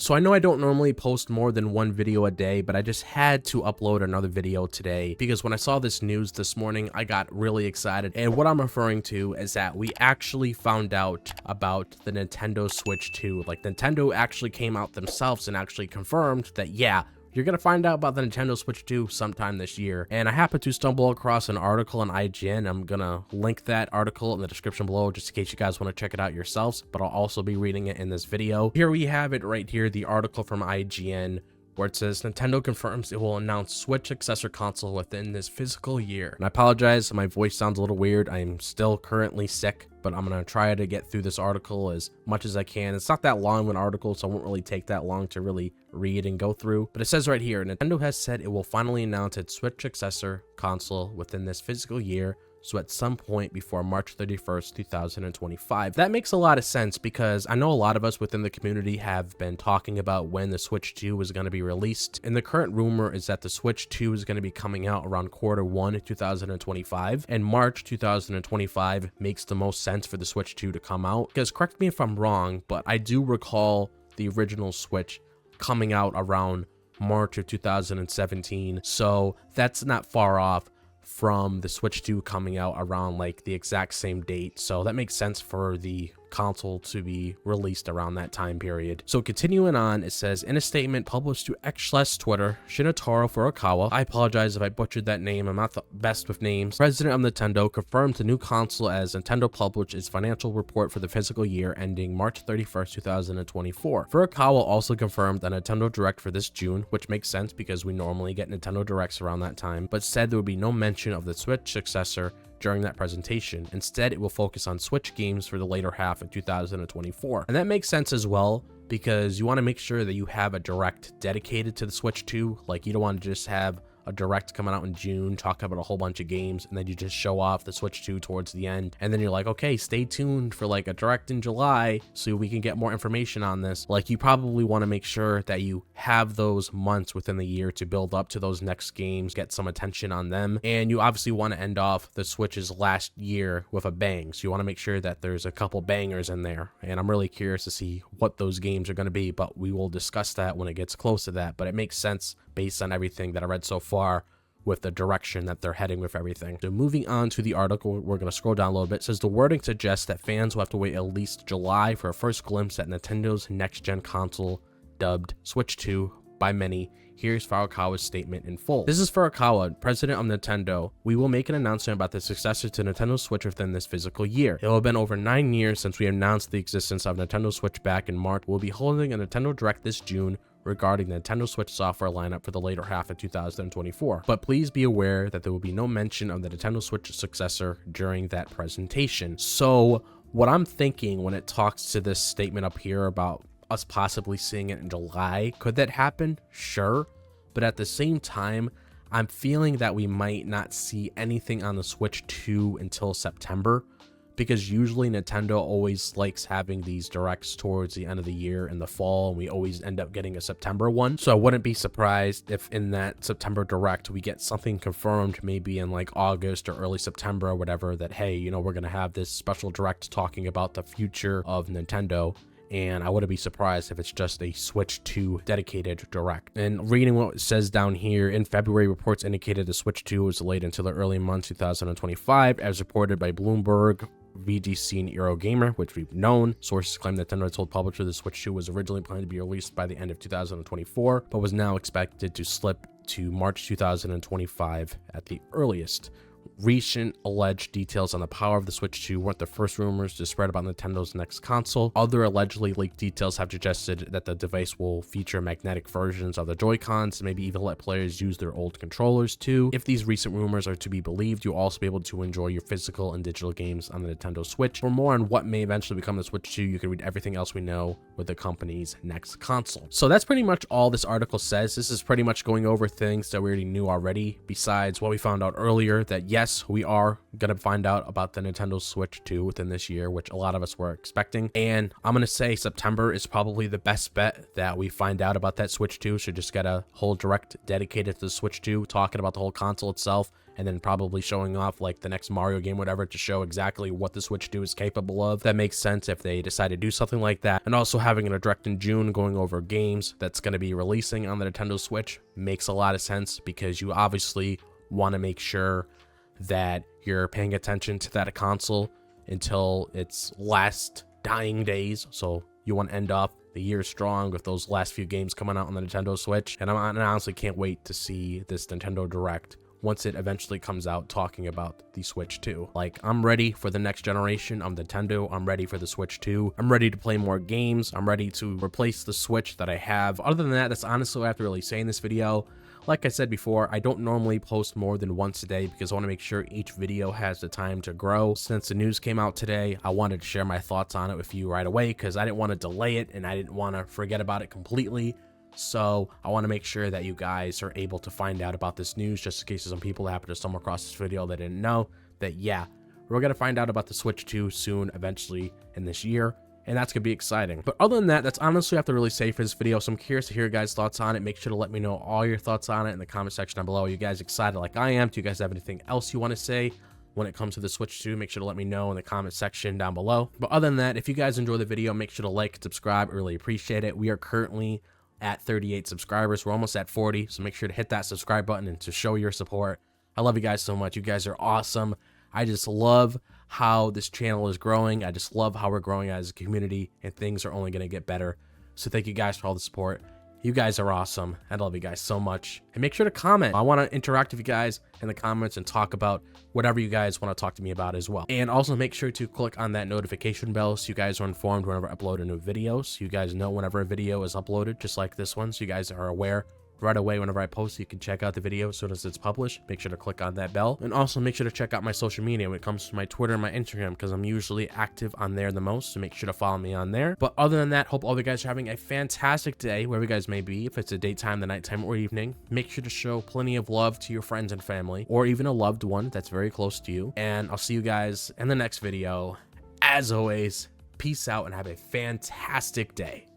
So I know I don't normally post more than one video a day, but I just had to upload another video today because when I saw this news this morning, I got really excited. And what I'm referring to is that we actually found out about the Nintendo Switch 2. Like, Nintendo actually came out themselves and actually confirmed that, yeah, you're going to find out about the Nintendo Switch 2 sometime this year. And I happened to stumble across an article on IGN. I'm going to link that article in the description below just in case you guys want to check it out yourselves, but I'll also be reading it in this video. Here we have it right here, the article from IGN, where it says Nintendo confirms it will announce Switch successor console within this fiscal year. And I apologize, my voice sounds a little weird. I'm still currently sick, but I'm going to try to get through this article as much as I can. It's not that long of an article, so it won't really take that long to really read and go through. But it says right here, Nintendo has said it will finally announce its Switch successor console within this fiscal year, so at some point before March 31st, 2025. That makes a lot of sense because I know a lot of us within the community have been talking about when the Switch 2 was going to be released. And the current rumor is that the Switch 2 is going to be coming out around Q1 2025. And March 2025 makes the most sense for the Switch 2 to come out. Because correct me if I'm wrong, but I do recall the original Switch coming out around March of 2017. So that's not far off from the Switch 2 coming out around like the exact same date. So that makes sense for the console to be released around that time period. So continuing on, it says, in a statement published to X Twitter, Shinichiro Furukawa, I apologize if I butchered that name, I'm not the best with names, president of Nintendo, confirmed the new console as Nintendo published its financial report for the fiscal year ending March 31st, 2024. Furukawa also confirmed a Nintendo Direct for this June, which makes sense because we normally get Nintendo Directs around that time, but said there would be no mention of the Switch successor during that presentation. Instead, it will focus on Switch games for the later half of 2024. And that makes sense as well because you want to make sure that you have a Direct dedicated to the Switch 2. Like, you don't want to just have a Direct coming out in June, talk about a whole bunch of games, and then you just show off the Switch 2 towards the end. And then you're like, okay, stay tuned for like a Direct in July so we can get more information on this. Like, you probably want to make sure that you have those months within the year to build up to those next games, get some attention on them. And you obviously want to end off the Switch's last year with a bang. So you want to make sure that there's a couple bangers in there. And I'm really curious to see what those games are going to be, but we will discuss that when it gets close to that. But it makes sense based on everything that I read so far with the direction that they're heading with everything. So moving on to the article, we're going to scroll down a little bit. It says the wording suggests that fans will have to wait at least July for a first glimpse at Nintendo's next-gen console, dubbed Switch 2 by many. Here's Furukawa's statement in full. This is Furukawa, president of Nintendo. We will make an announcement about the successor to Nintendo Switch within this fiscal year. It will have been over 9 years since we announced the existence of Nintendo Switch back in March. We'll be holding a Nintendo Direct this June regarding the Nintendo Switch software lineup for the later half of 2024. But please be aware that there will be no mention of the Nintendo Switch successor during that presentation. So what I'm thinking when it talks to this statement up here about us possibly seeing it in July, could that happen? Sure. But at the same time, I'm feeling that we might not see anything on the Switch 2 until September, because usually Nintendo always likes having these directs towards the end of the year in the fall, and we always end up getting a September one. So I wouldn't be surprised if in that September direct we get something confirmed maybe in like August or early September or whatever, that hey, you know, we're gonna have this special direct talking about the future of Nintendo. And I wouldn't be surprised if it's just a Switch 2 dedicated direct. And reading what it says down here, in February, reports indicated the Switch 2 was delayed until the early months 2025, as reported by Bloomberg, VGC, and Eurogamer, which we've known. Sources claim that Nintendo told publisher the Switch 2 was originally planned to be released by the end of 2024, but was now expected to slip to March 2025 at the earliest. Recent alleged details on the power of the Switch 2 weren't the first rumors to spread about Nintendo's next console. Other allegedly leaked details have suggested that the device will feature magnetic versions of the Joy-Cons, maybe even let players use their old controllers too. If these recent rumors are to be believed, you'll also be able to enjoy your physical and digital games on the Nintendo Switch. For more on what may eventually become the Switch 2, you can read everything else we know with the company's next console. So that's pretty much all this article says. This is pretty much going over things that we already knew already, besides what we found out earlier, that yes, yes, we are going to find out about the Nintendo Switch 2 within this year, which a lot of us were expecting. And I'm going to say September is probably the best bet that we find out about that Switch 2. So just get a whole direct dedicated to the Switch 2, talking about the whole console itself, and then probably showing off like the next Mario game, whatever, to show exactly what the Switch 2 is capable of. That makes sense if they decide to do something like that. And also having a direct in June going over games that's going to be releasing on the Nintendo Switch makes a lot of sense, because you obviously want to make sure that you're paying attention to that console until its last dying days. So you want to end off the year strong with those last few games coming out on the Nintendo Switch. And I honestly can't wait to see this Nintendo Direct once it eventually comes out, talking about the Switch 2. Like, I'm ready for the next generation of Nintendo. I'm ready for the Switch 2. I'm ready to play more games. I'm ready to replace the Switch that I have. Other than that, that's honestly what I have to really say in this video. Like I said before, I don't normally post more than once a day because I want to make sure each video has the time to grow. Since the news came out today, I wanted to share my thoughts on it with you right away because I didn't want to delay it and I didn't want to forget about it completely. So I want to make sure that you guys are able to find out about this news, just in case some people happen to stumble across this video that didn't know that, yeah, we're going to find out about the Switch 2 soon, eventually in this year. And that's going to be exciting. But other than that, that's honestly what I have to really say for this video. So I'm curious to hear your guys' thoughts on it. Make sure to let me know all your thoughts on it in the comment section down below. Are you guys excited like I am? Do you guys have anything else you want to say when it comes to the Switch 2? Make sure to let me know in the comment section down below. But other than that, if you guys enjoy the video, make sure to like and subscribe. I really appreciate it. We are currently at 38 subscribers. We're almost at 40. So make sure to hit that subscribe button and to show your support. I love you guys so much. You guys are awesome. I just love how this channel is growing. I just love how we're growing as a community, and things are only going to get better. So thank you guys for all the support. You guys are awesome. I love you guys so much. And make sure to comment. I want to interact with you guys in the comments and talk about whatever you guys want to talk to me about as well. And also make sure to click on that notification bell so you guys are informed whenever I upload a new video. So you guys know whenever a video is uploaded, just like this one. So you guys are aware right away whenever I post. You can check out the video as soon as it's published. Make sure to click on that bell, and also make sure to check out my social media when it comes to my Twitter and my Instagram, because I'm usually active on there the most, so make sure to follow me on there. But other than that, hope all of you guys are having a fantastic day wherever you guys may be. If it's a daytime, the nighttime, or evening, make sure to show plenty of love to your friends and family, or even a loved one that's very close to you. And I'll see you guys in the next video. As always, peace out and have a fantastic day.